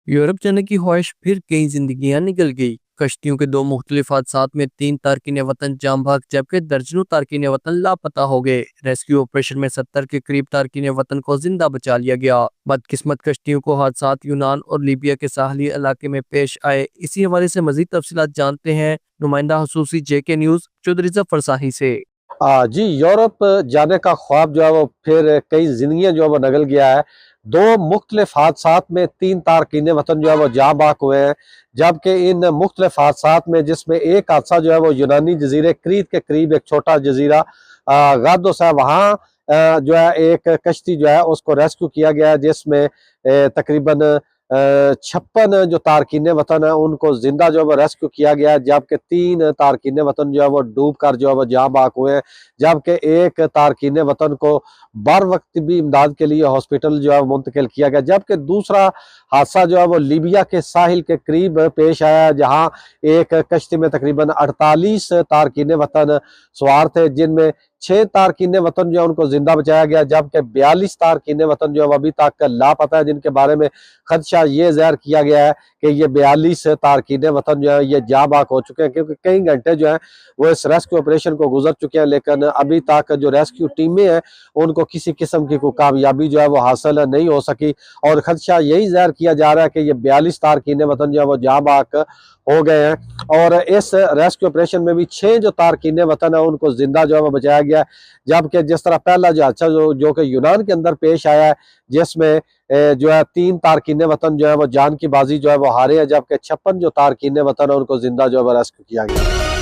Europe جانے کی خواہش پھر کئی زندگیاں نکل گئی۔ کشتیوں کے دو مختلف حادثات میں 3 تارکین وطن جاں بحق جبکہ درجنوں تارکین وطن لاپتہ ہو گئے۔ ریسکیو آپریشن میں 70 کے قریب تارکین وطن کو زندہ بچا لیا گیا۔ بدقسمت کشتیوں کو حادثات یونان اور لیبیا کے ساحلی علاقے میں پیش آئے۔ اسی حوالے سے مزید تفصیلات جانتے ہیں نمائندہ خصوصی JK نیوز چودھری ظفر ساہی سے۔ جی، یورپ جانے کا خواب جو ہے وہ پھر کئی زندگیاں جو ہے وہ نگل گیا ہے۔ دو مختلف حادثات میں 3 تارکین وطن جو ہے وہ جاں بحق ہوئے ہیں، جبکہ ان مختلف حادثات میں جس میں ایک حادثہ جو ہے وہ یونانی جزیرے کریت کے قریب ایک چھوٹا جزیرہ غادوس ہے، وہاں جو ہے ایک کشتی جو ہے اس کو ریسکیو کیا گیا ہے، جس میں تقریباً 56 جو تارکین وطن ہیں ان کو زندہ جو ہے وہ ریسکیو کیا گیا ہے، جبکہ 3 تارکین وطن جو ہے وہ ڈوب کر جو ہے وہ جاں بحق ہوئے ہیں، جبکہ ایک تارکین وطن کو بر وقت بھی امداد کے لیے ہاسپٹل جو ہے منتقل کیا گیا، جبکہ دوسرا حادثہ جو ہے وہ لیبیا کے ساحل کے قریب پیش آیا ہے، جہاں ایک کشتی میں تقریباً 48 تارکین وطن سوار تھے، جن میں 6 تارکین وطن جو ہے ان کو زندہ بچایا گیا، جبکہ 42 تارکین وطن جو ہے وہ ابھی تک لاپتہ ہے، جن کے بارے میں خدشہ یہ ظاہر کیا گیا ہے کہ یہ 42 تارکین وطن جو ہے یہ جاں بحق ہو چکے ہیں، کیونکہ کئی گھنٹے جو ہیں وہ اس ریسکیو آپریشن کو گزر چکے ہیں، لیکن ابھی تک جو ریسکیو ٹیمیں ہیں ان کو کسی قسم کی کوئی کامیابی جو ہے وہ حاصل نہیں ہو سکی، اور خدشہ یہی ظاہر کیا جا رہا ہے کہ یہ 42 تارکین وطن جو ہے وہ جاں بحق ہو گئے ہیں، اور اس ریسکیو آپریشن میں بھی 6 جو تارکین وطن ہیں ان کو زندہ جو ہے وہ بچایا گیا ہے، جبکہ جس طرح پہلا جو حادثہ جو کہ یونان کے اندر پیش آیا ہے، جس میں جو ہے 3 تارکین وطن جو ہے وہ جان کی بازی جو ہے وہ ہارے ہیں، جبکہ 56 جو تارکین وطن ہیں ان کو زندہ جو ہے وہ ریسکیو کیا گیا ہے۔